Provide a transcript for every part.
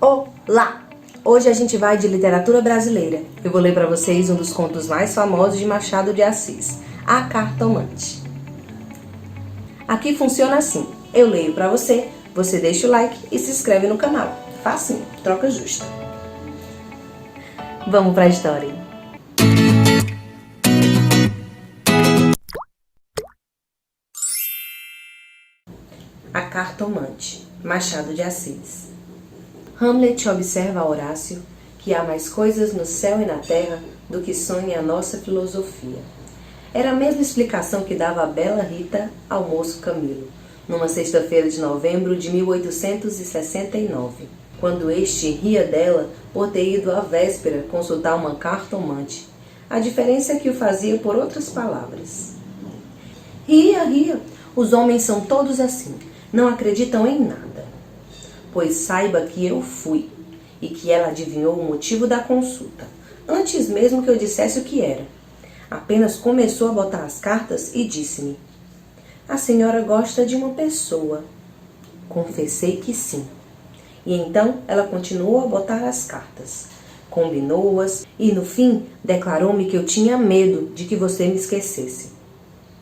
Olá! Hoje a gente vai de literatura brasileira. Eu vou ler para vocês um dos contos mais famosos de Machado de Assis, A Cartomante. Aqui funciona assim: eu leio para você, você deixa o like e se inscreve no canal. Facinho, troca justa. Vamos para a história. A Cartomante, Machado de Assis. Hamlet observa a Horácio que há mais coisas no céu e na terra do que sonha a nossa filosofia. Era a mesma explicação que dava a bela Rita ao moço Camilo, numa sexta-feira de novembro de 1869, quando este ria dela por ter ido à véspera consultar uma cartomante. A diferença é que o fazia por outras palavras. Ria, os homens são todos assim, não acreditam em nada. Pois saiba que eu fui, e que ela adivinhou o motivo da consulta, antes mesmo que eu dissesse o que era. Apenas começou a botar as cartas e disse-me: "A senhora gosta de uma pessoa." Confessei que sim. E então ela continuou a botar as cartas, combinou-as e no fim declarou-me que eu tinha medo de que você me esquecesse,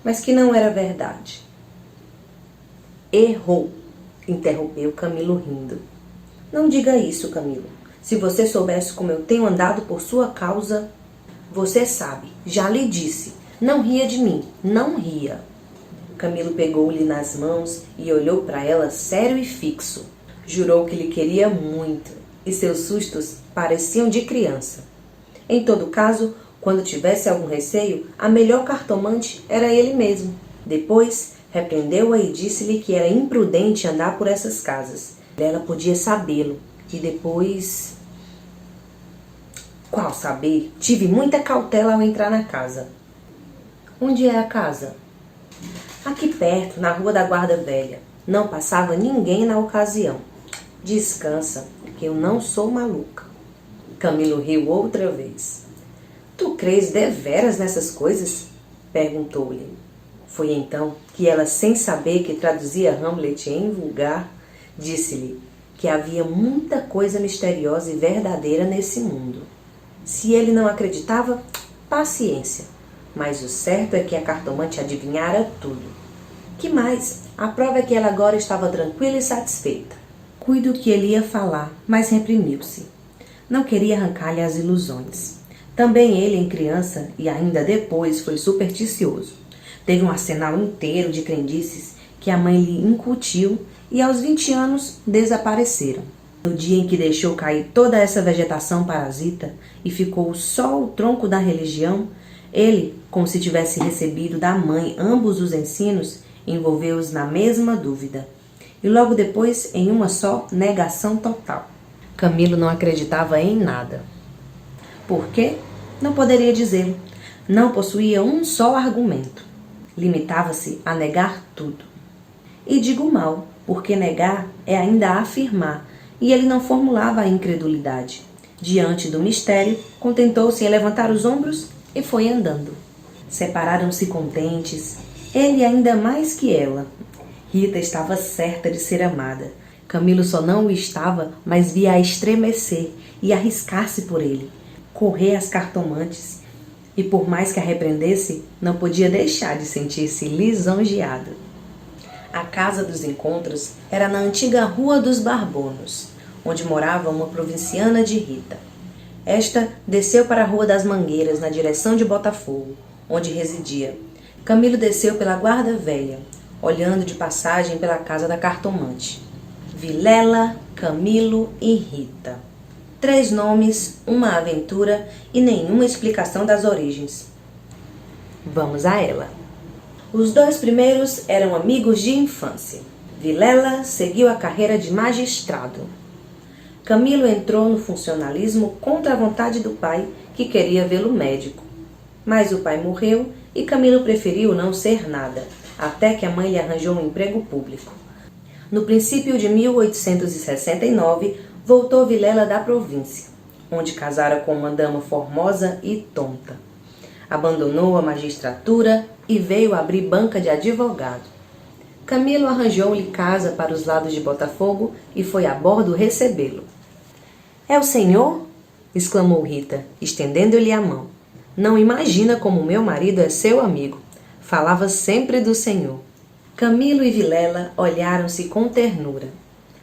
mas que não era verdade. Errou, interrompeu Camilo rindo. Não diga isso, Camilo. Se você soubesse como eu tenho andado por sua causa... Você sabe, já lhe disse. Não ria de mim, não ria. Camilo pegou-lhe nas mãos e olhou para ela sério e fixo. Jurou que lhe queria muito, e seus sustos pareciam de criança. Em todo caso, quando tivesse algum receio, a melhor cartomante era ele mesmo. Depois, repreendeu-a e disse-lhe que era imprudente andar por essas casas. Ela podia sabê-lo. E depois... Qual saber? Tive muita cautela ao entrar na casa. Onde é a casa? Aqui perto, na Rua da Guarda Velha. Não passava ninguém na ocasião. Descansa, que eu não sou maluca. Camilo riu outra vez. Tu crês deveras nessas coisas? Perguntou-lhe. Foi então que ela, sem saber que traduzia Hamlet em vulgar, disse-lhe que havia muita coisa misteriosa e verdadeira nesse mundo. Se ele não acreditava, paciência, mas o certo é que a cartomante adivinhara tudo. Que mais? A prova é que ela agora estava tranquila e satisfeita. Cuido que ele ia falar, mas reprimiu-se. Não queria arrancar-lhe as ilusões. Também ele, em criança, e ainda depois, foi supersticioso. Teve um arsenal inteiro de crendices que a mãe lhe incutiu e aos 20 anos desapareceram. No dia em que deixou cair toda essa vegetação parasita e ficou só o tronco da religião, ele, como se tivesse recebido da mãe ambos os ensinos, envolveu-os na mesma dúvida. E logo depois em uma só negação total. Camilo não acreditava em nada. Por quê? Não poderia dizer. Não possuía um só argumento. Limitava-se a negar tudo. E digo mal, porque negar é ainda afirmar, e ele não formulava a incredulidade. Diante do mistério, contentou-se em levantar os ombros e foi andando. Separaram-se contentes, ele ainda mais que ela. Rita estava certa de ser amada. Camilo só não o estava, mas via-a estremecer e arriscar-se por ele, correr às cartomantes. E por mais que a repreendesse, não podia deixar de sentir-se lisonjeado. A casa dos encontros era na antiga Rua dos Barbonos, onde morava uma provinciana de Rita. Esta desceu para a Rua das Mangueiras, na direção de Botafogo, onde residia. Camilo desceu pela Guarda Velha, olhando de passagem pela casa da cartomante. Vilela, Camilo e Rita. 3 nomes, uma aventura e nenhuma explicação das origens. Vamos a ela. Os 2 primeiros eram amigos de infância. Vilela seguiu a carreira de magistrado. Camilo entrou no funcionalismo contra a vontade do pai, que queria vê-lo médico. Mas o pai morreu e Camilo preferiu não ser nada, até que a mãe lhe arranjou um emprego público. No princípio de 1869, voltou Vilela da província, onde casara com uma dama formosa e tonta. Abandonou a magistratura e veio abrir banca de advogado. Camilo arranjou-lhe casa para os lados de Botafogo e foi a bordo recebê-lo. É o senhor? Exclamou Rita, estendendo-lhe a mão. Não imagina como meu marido é seu amigo. Falava sempre do senhor. Camilo e Vilela olharam-se com ternura.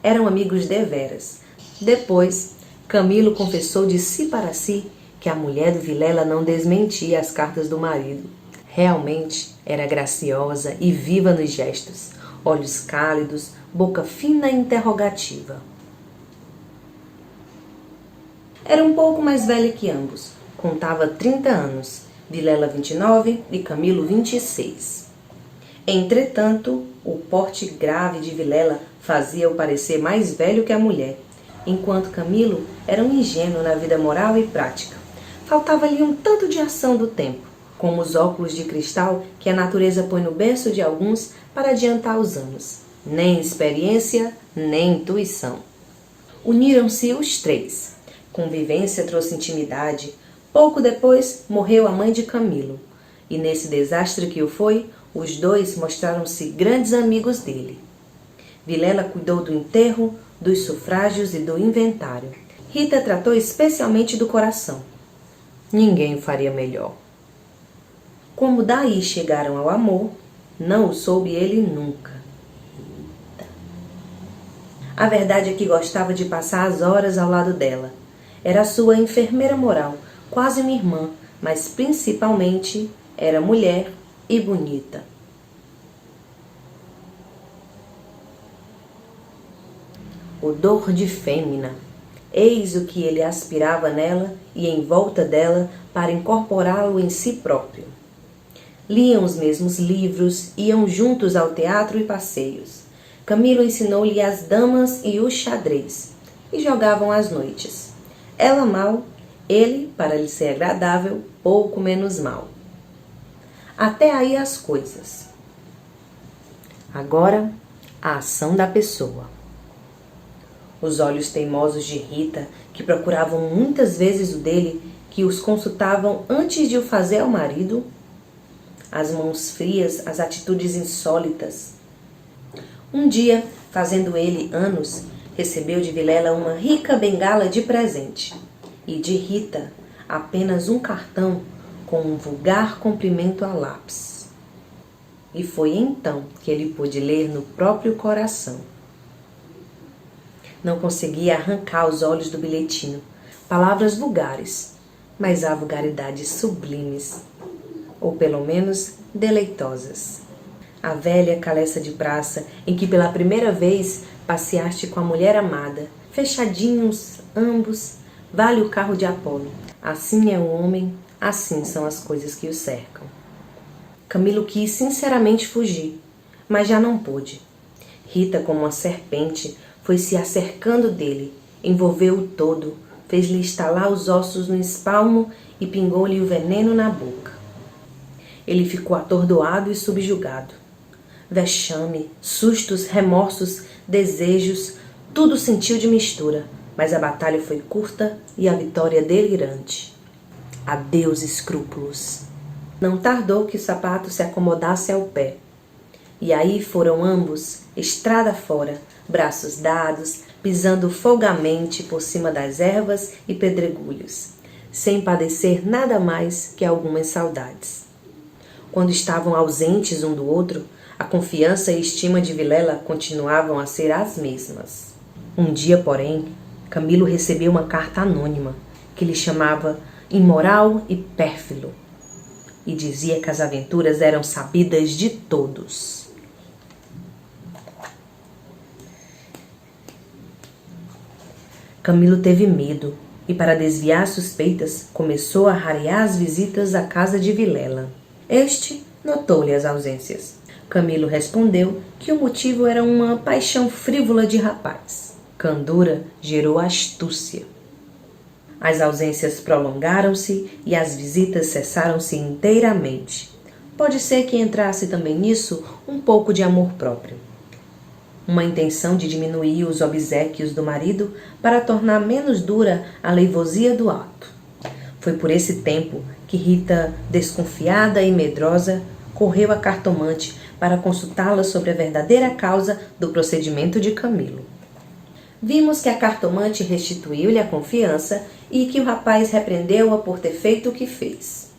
Eram amigos deveras. Depois, Camilo confessou de si para si que a mulher do Vilela não desmentia as cartas do marido. Realmente era graciosa e viva nos gestos, olhos cálidos, boca fina e interrogativa. Era um pouco mais velha que ambos. Contava 30 anos, Vilela 29 e Camilo 26. Entretanto, o porte grave de Vilela fazia-o parecer mais velho que a mulher, enquanto Camilo era um ingênuo na vida moral e prática. Faltava-lhe um tanto de ação do tempo, como os óculos de cristal que a natureza põe no berço de alguns para adiantar os anos. Nem experiência, nem intuição. Uniram-se os três. Convivência trouxe intimidade. Pouco depois, morreu a mãe de Camilo. E nesse desastre que o foi, os dois mostraram-se grandes amigos dele. Vilela cuidou do enterro, dos sufrágios e do inventário. Rita tratou especialmente do coração. Ninguém faria melhor. Como daí chegaram ao amor, não o soube ele nunca. A verdade é que gostava de passar as horas ao lado dela. Era sua enfermeira moral, quase uma irmã, mas principalmente era mulher e bonita. Odor de fêmina. Eis o que ele aspirava nela e em volta dela para incorporá-lo em si próprio. Liam os mesmos livros, iam juntos ao teatro e passeios. Camilo ensinou-lhe as damas e o xadrez, e jogavam às noites. Ela mal, ele, para lhe ser agradável, pouco menos mal. Até aí as coisas. Agora, a ação da pessoa. Os olhos teimosos de Rita, que procuravam muitas vezes o dele, que os consultavam antes de o fazer ao marido. As mãos frias, as atitudes insólitas. Um dia, fazendo ele anos, recebeu de Vilela uma rica bengala de presente. E de Rita, apenas um cartão com um vulgar cumprimento a lápis. E foi então que ele pôde ler no próprio coração. Não conseguia arrancar os olhos do bilhetinho. Palavras vulgares, mas há vulgaridades sublimes, ou pelo menos deleitosas. A velha caleça de praça em que pela primeira vez passeaste com a mulher amada, fechadinhos ambos, vale o carro de Apolo. Assim é o homem, assim são as coisas que o cercam. Camilo quis sinceramente fugir, mas já não pôde. Rita, como uma serpente, foi se acercando dele, envolveu-o todo, fez-lhe estalar os ossos no espalmo e pingou-lhe o veneno na boca. Ele ficou atordoado e subjugado. Vexame, sustos, remorsos, desejos, tudo sentiu de mistura, mas a batalha foi curta e a vitória delirante. Adeus escrúpulos. Não tardou que o sapato se acomodasse ao pé. E aí foram ambos, estrada fora, braços dados, pisando folgamente por cima das ervas e pedregulhos, sem padecer nada mais que algumas saudades. Quando estavam ausentes um do outro, a confiança e estima de Vilela continuavam a ser as mesmas. Um dia, porém, Camilo recebeu uma carta anônima que lhe chamava imoral e pérfido e dizia que as aventuras eram sabidas de todos. Camilo teve medo e, para desviar suspeitas, começou a rarear as visitas à casa de Vilela. Este notou-lhe as ausências. Camilo respondeu que o motivo era uma paixão frívola de rapaz. Candura gerou astúcia. As ausências prolongaram-se e as visitas cessaram-se inteiramente. Pode ser que entrasse também nisso um pouco de amor próprio. Uma intenção de diminuir os obséquios do marido para tornar menos dura a leivosia do ato. Foi por esse tempo que Rita, desconfiada e medrosa, correu à cartomante para consultá-la sobre a verdadeira causa do procedimento de Camilo. Vimos que a cartomante restituiu-lhe a confiança e que o rapaz repreendeu-a por ter feito o que fez.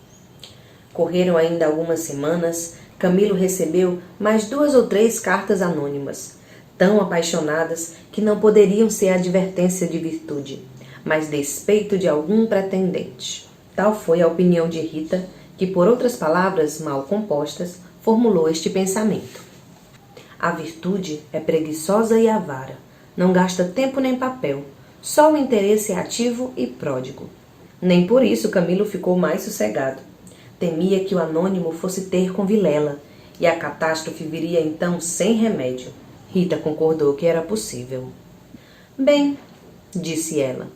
Correram ainda algumas semanas. Camilo recebeu mais 2 ou 3 cartas anônimas, tão apaixonadas que não poderiam ser advertência de virtude, mas despeito de algum pretendente. Tal foi a opinião de Rita, que, por outras palavras mal compostas, formulou este pensamento: a virtude é preguiçosa e avara, não gasta tempo nem papel, só o interesse é ativo e pródigo. Nem por isso Camilo ficou mais sossegado. Temia que o anônimo fosse ter com Vilela, e a catástrofe viria então sem remédio. Rita concordou que era possível. Bem, disse ela,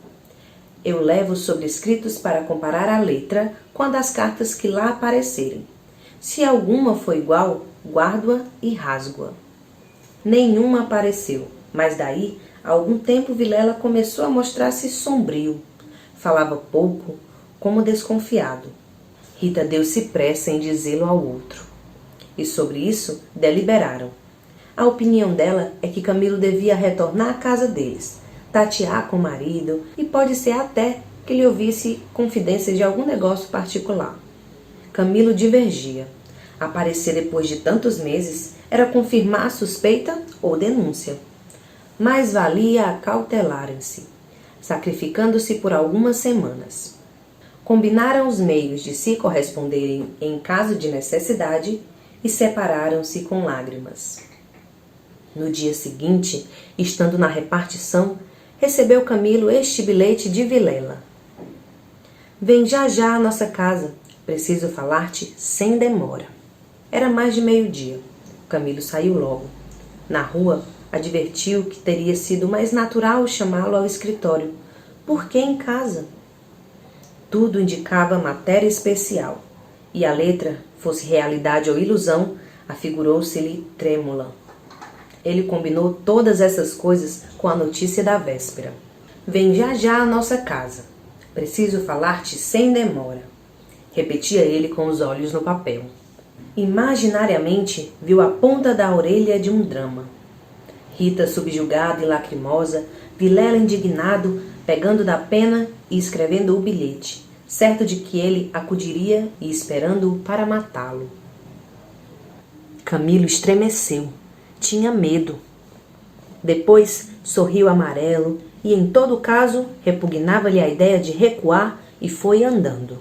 eu levo os sobrescritos para comparar a letra com a das cartas que lá aparecerem. Se alguma for igual, guardo-a e rasgo-a. Nenhuma apareceu, mas daí a algum tempo Vilela começou a mostrar-se sombrio. Falava pouco, como desconfiado. Rita deu-se pressa em dizê-lo ao outro. E sobre isso deliberaram. A opinião dela é que Camilo devia retornar à casa deles, tatear com o marido e pode ser até que lhe ouvisse confidências de algum negócio particular. Camilo divergia. Aparecer depois de tantos meses era confirmar a suspeita ou denúncia. Mais valia acautelarem-se, sacrificando-se por algumas semanas. Combinaram os meios de se corresponderem em caso de necessidade e separaram-se com lágrimas. No dia seguinte, estando na repartição, recebeu Camilo este bilhete de Vilela. Vem já já à nossa casa, preciso falar-te sem demora. Era mais de meio-dia. Camilo saiu logo. Na rua, advertiu que teria sido mais natural chamá-lo ao escritório. Por que em casa? Tudo indicava matéria especial, e a letra, fosse realidade ou ilusão, afigurou-se-lhe trêmula. Ele combinou todas essas coisas com a notícia da véspera. Vem já já à nossa casa. Preciso falar-te sem demora. Repetia ele com os olhos no papel. Imaginariamente viu a ponta da orelha de um drama. Rita subjugada e lacrimosa, Vilela indignado, pegando da pena e escrevendo o bilhete, certo de que ele acudiria e esperando-o para matá-lo. Camilo estremeceu. Tinha medo. Depois sorriu amarelo e, em todo caso, repugnava-lhe a ideia de recuar e foi andando.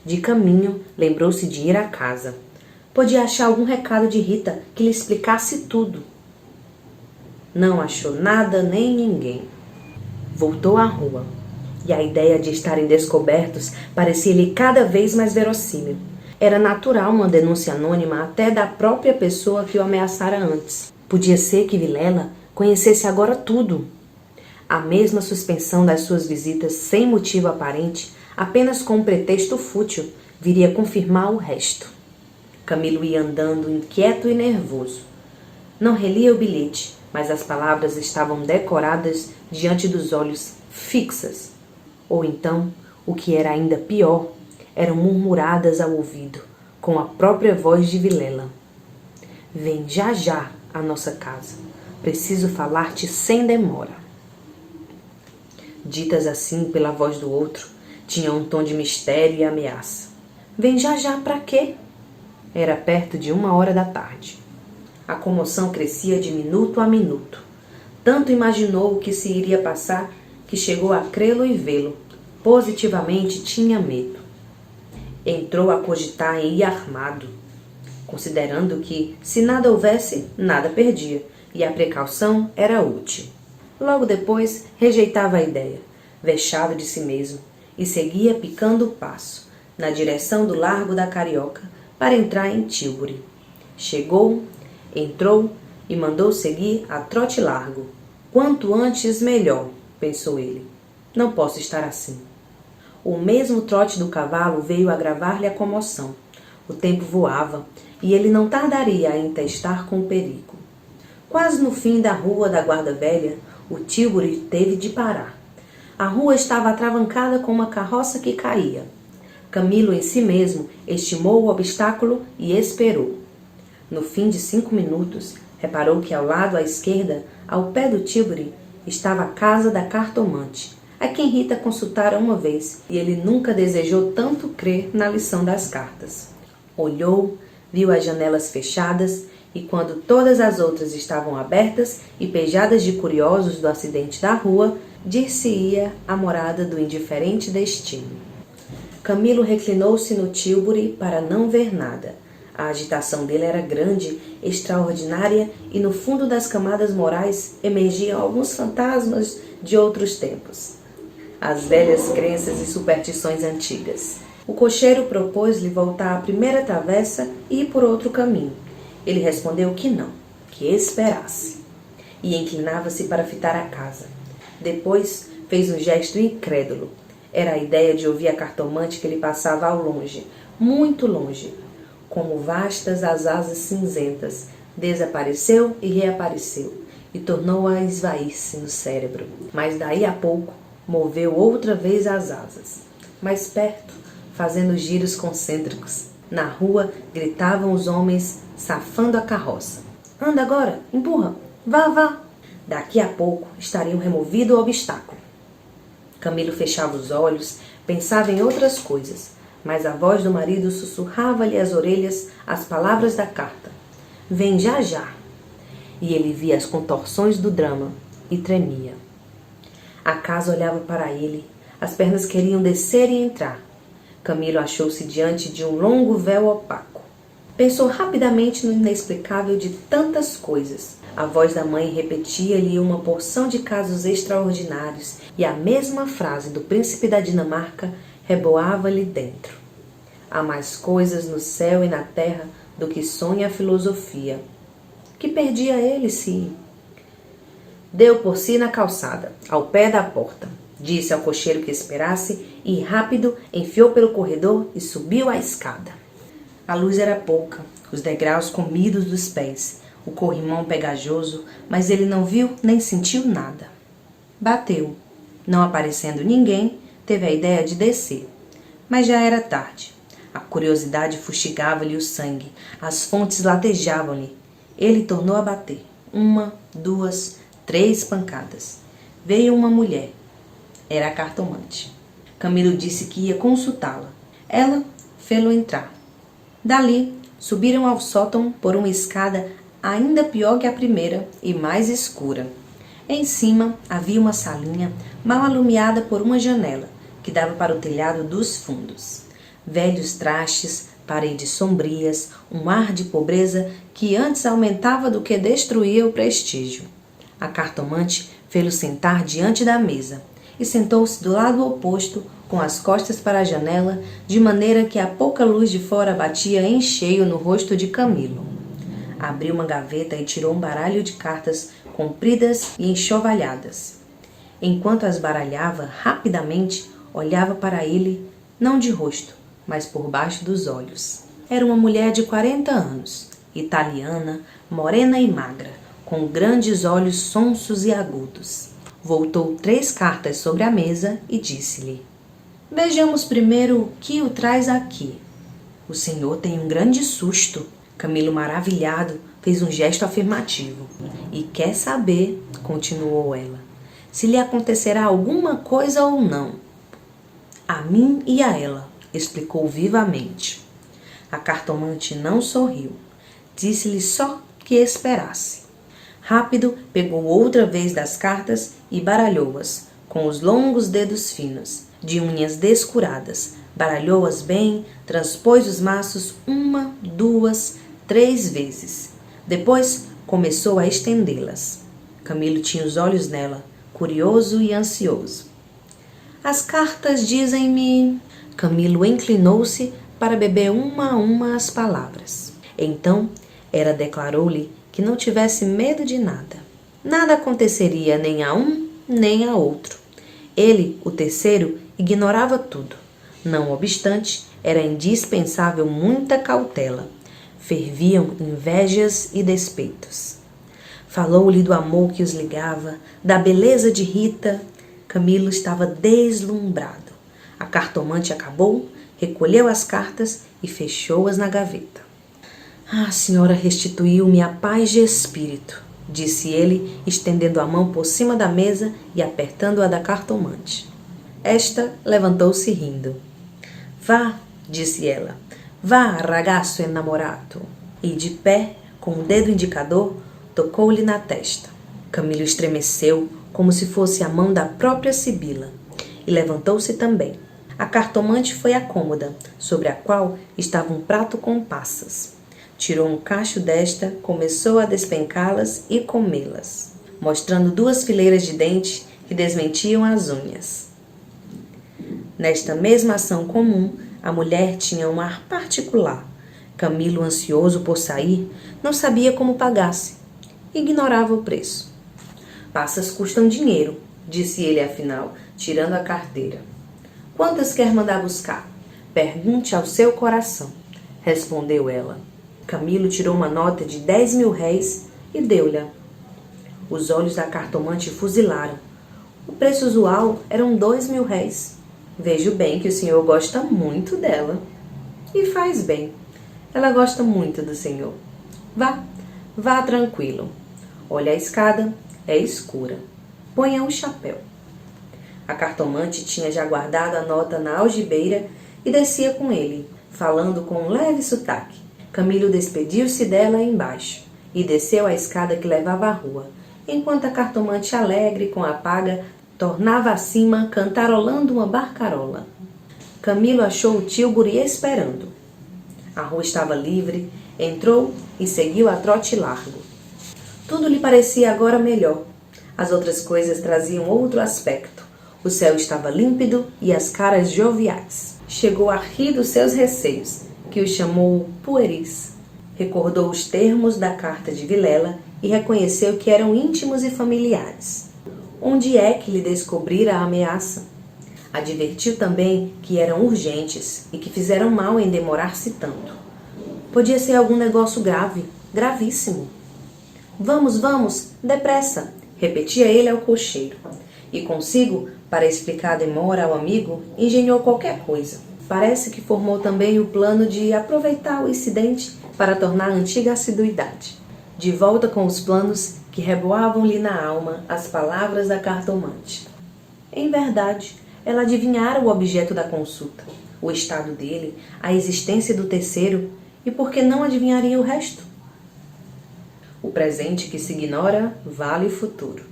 De caminho, lembrou-se de ir à casa. Podia achar algum recado de Rita que lhe explicasse tudo. Não achou nada nem ninguém. Voltou à rua, e a ideia de estarem descobertos parecia-lhe cada vez mais verossímil. Era natural uma denúncia anônima até da própria pessoa que o ameaçara antes. Podia ser que Vilela conhecesse agora tudo. A mesma suspensão das suas visitas sem motivo aparente, apenas com um pretexto fútil, viria confirmar o resto. Camilo ia andando inquieto e nervoso. Não relia o bilhete, mas as palavras estavam decoradas diante dos olhos, fixas. Ou então, o que era ainda pior, eram murmuradas ao ouvido, com a própria voz de Vilela. Vem já já à nossa casa. Preciso falar-te sem demora. Ditas assim pela voz do outro, tinham um tom de mistério e ameaça. Vem já já para quê? Era perto de 1h da tarde. A comoção crescia de minuto a minuto. Tanto imaginou o que se iria passar que chegou a crê-lo e vê-lo. Positivamente tinha medo. Entrou a cogitar em ir armado, considerando que, se nada houvesse, nada perdia, e a precaução era útil. Logo depois, rejeitava a ideia, vexado de si mesmo, e seguia picando o passo, na direção do Largo da Carioca, para entrar em Tilbury. Chegou, entrou e mandou seguir a trote largo. Quanto antes, melhor, pensou ele. Não posso estar assim. O mesmo trote do cavalo veio agravar-lhe a comoção. O tempo voava e ele não tardaria a entestar com o perigo. Quase no fim da rua da Guarda Velha, o Tilbury teve de parar. A rua estava atravancada com uma carroça que caía. Camilo em si mesmo estimou o obstáculo e esperou. No fim de 5 minutos, reparou que ao lado à esquerda, ao pé do Tilbury, estava a casa da cartomante, a quem Rita consultara uma vez, e ele nunca desejou tanto crer na lição das cartas. Olhou, viu as janelas fechadas, e quando todas as outras estavam abertas e pejadas de curiosos do acidente da rua, dir-se-ia a morada do indiferente destino. Camilo reclinou-se no tílburi para não ver nada. A agitação dele era grande, extraordinária, e no fundo das camadas morais emergiam alguns fantasmas de outros tempos. As velhas crenças e superstições antigas. O cocheiro propôs-lhe voltar à primeira travessa e ir por outro caminho. Ele respondeu que não, que esperasse. E inclinava-se para fitar a casa. Depois fez um gesto incrédulo. Era a ideia de ouvir a cartomante que ele passava ao longe, muito longe. Como vastas as asas cinzentas, desapareceu e reapareceu, e tornou a esvair-se no cérebro. Mas daí a pouco, moveu outra vez as asas. Mais perto, fazendo giros concêntricos. Na rua, gritavam os homens, safando a carroça. Anda agora, empurra, vá, vá. Daqui a pouco estariam removido o obstáculo. Camilo fechava os olhos, pensava em outras coisas, mas a voz do marido sussurrava-lhe às orelhas as palavras da carta. Vem já já. E ele via as contorções do drama e tremia. A casa olhava para ele, as pernas queriam descer e entrar. Camilo achou-se diante de um longo véu opaco. Pensou rapidamente no inexplicável de tantas coisas. A voz da mãe repetia-lhe uma porção de casos extraordinários e a mesma frase do príncipe da Dinamarca reboava-lhe dentro. Há mais coisas no céu e na terra do que sonha a filosofia. Que perdia ele se... Deu por si na calçada, ao pé da porta. Disse ao cocheiro que esperasse e, rápido, enfiou pelo corredor e subiu a escada. A luz era pouca, os degraus comidos dos pés, o corrimão pegajoso, mas ele não viu nem sentiu nada. Bateu. Não aparecendo ninguém, teve a ideia de descer. Mas já era tarde. A curiosidade fustigava-lhe o sangue, as fontes latejavam-lhe. Ele tornou a bater. 1, 2, 3 pancadas. Veio uma mulher. Era a cartomante. Camilo disse que ia consultá-la. Ela fê-lo entrar. Dali, subiram ao sótão por uma escada ainda pior que a primeira e mais escura. Em cima havia uma salinha mal alumiada por uma janela, que dava para o telhado dos fundos. Velhos trastes, paredes sombrias, um ar de pobreza que antes aumentava do que destruía o prestígio. A cartomante fê-lo sentar diante da mesa e sentou-se do lado oposto, com as costas para a janela, de maneira que a pouca luz de fora batia em cheio no rosto de Camilo. Abriu uma gaveta e tirou um baralho de cartas compridas e enxovalhadas. Enquanto as baralhava rapidamente, olhava para ele, não de rosto, mas por baixo dos olhos. Era uma mulher de 40 anos, italiana, morena e magra, com grandes olhos sonsos e agudos. Voltou 3 cartas sobre a mesa e disse-lhe: Vejamos primeiro o que o traz aqui. O senhor tem um grande susto. Camilo, maravilhado, fez um gesto afirmativo. E quer saber, continuou ela, se lhe acontecerá alguma coisa ou não. A mim e a ela, explicou vivamente. A cartomante não sorriu. Disse-lhe só que esperasse. Rápido, pegou outra vez das cartas e baralhou-as, com os longos dedos finos, de unhas descuradas. Baralhou-as bem, transpôs os maços 1, 2, 3 vezes. Depois começou a estendê-las. Camilo tinha os olhos nela, curioso e ansioso. As cartas dizem-me... Camilo inclinou-se para beber uma a uma as palavras. Então, ela declarou-lhe que não tivesse medo de nada. Nada aconteceria nem a um, nem a outro. Ele, o terceiro, ignorava tudo. Não obstante, era indispensável muita cautela. Ferviam invejas e despeitos. Falou-lhe do amor que os ligava, da beleza de Rita. Camilo estava deslumbrado. A cartomante acabou, recolheu as cartas e fechou-as na gaveta. A senhora restituiu-me a paz de espírito, disse ele, estendendo a mão por cima da mesa e apertando-a da cartomante. Esta levantou-se rindo. Vá, disse ela, vá, ragazzo innamorato. E de pé, com o dedo indicador, tocou-lhe na testa. Camilo estremeceu, como se fosse a mão da própria Sibila, e levantou-se também. A cartomante foi à cômoda, sobre a qual estava um prato com passas. Tirou um cacho desta, começou a despencá-las e comê-las, mostrando 2 fileiras de dentes que desmentiam as unhas. Nesta mesma ação comum, a mulher tinha um ar particular. Camilo, ansioso por sair, não sabia como pagasse. Ignorava o preço. Passas custam dinheiro, disse ele afinal, tirando a carteira. Quantas quer mandar buscar? Pergunte ao seu coração, respondeu ela. Camilo tirou uma nota de 10.000 réis e deu-lhe. Os olhos da cartomante fuzilaram. O preço usual eram 2.000 réis. Vejo bem que o senhor gosta muito dela. E faz bem. Ela gosta muito do senhor. Vá tranquilo. Olha a escada, é escura. Ponha um chapéu. A cartomante tinha já guardado a nota na algibeira e descia com ele, falando com um leve sotaque. Camilo despediu-se dela embaixo e desceu a escada que levava à rua, enquanto a cartomante, alegre com a paga, tornava acima cantarolando uma barcarola. Camilo achou o tílburi esperando. A rua estava livre, entrou e seguiu a trote largo. Tudo lhe parecia agora melhor. As outras coisas traziam outro aspecto. O céu estava límpido e as caras joviais. Chegou a rir dos seus receios, que o chamou pueris. Recordou os termos da carta de Vilela e reconheceu que eram íntimos e familiares. Onde é que lhe descobrira a ameaça? Advertiu também que eram urgentes e que fizeram mal em demorar-se tanto. Podia ser algum negócio grave, gravíssimo. Vamos, depressa, repetia ele ao cocheiro. E consigo, para explicar a demora ao amigo, engenhou qualquer coisa. Parece que formou também o plano de aproveitar o incidente para tornar a antiga assiduidade. De volta com os planos que reboavam-lhe na alma as palavras da cartomante. Em verdade, ela adivinhara o objeto da consulta, o estado dele, a existência do terceiro, e por que não adivinharia o resto? O presente que se ignora vale o futuro.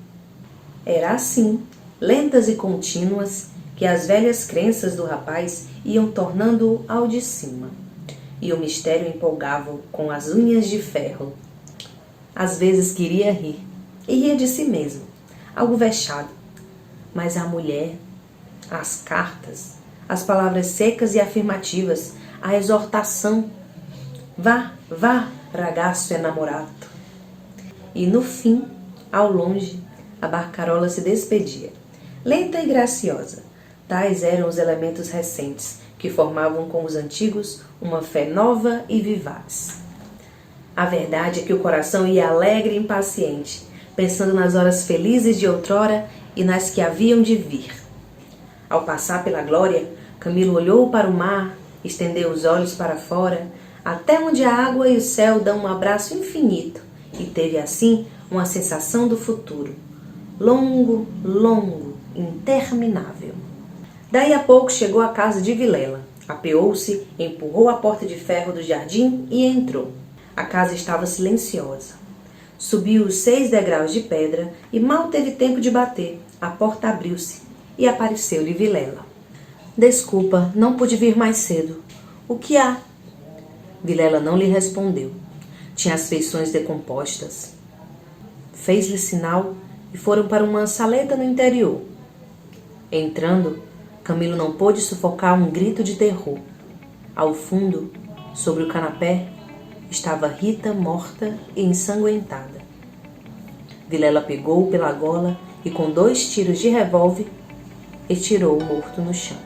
Era assim, lentas e contínuas, que as velhas crenças do rapaz iam tornando-o ao de cima, e o mistério empolgava-o com as unhas de ferro. Às vezes queria rir, e ria de si mesmo, algo vexado. Mas a mulher, as cartas, as palavras secas e afirmativas, a exortação, vá, ragazzo innamorato. E no fim, ao longe, a barcarola se despedia, lenta e graciosa. Tais eram os elementos recentes, que formavam com os antigos uma fé nova e vivaz. A verdade é que o coração ia alegre e impaciente, pensando nas horas felizes de outrora e nas que haviam de vir. Ao passar pela glória, Camilo olhou para o mar, estendeu os olhos para fora, até onde a água e o céu dão um abraço infinito, e teve assim uma sensação do futuro, longo, interminável. Daí a pouco chegou à casa de Vilela, apeou-se, empurrou a porta de ferro do jardim e entrou. A casa estava silenciosa. Subiu os 6 degraus de pedra e mal teve tempo de bater. A porta abriu-se e apareceu-lhe Vilela. Desculpa, não pude vir mais cedo. O que há? Vilela não lhe respondeu. Tinha as feições decompostas. Fez-lhe sinal e foram para uma saleta no interior. Entrando, Camilo não pôde sufocar um grito de terror. Ao fundo, sobre o canapé, estava Rita morta e ensanguentada. Vilela pegou-o pela gola e com 2 tiros de revólver, atirou o morto no chão.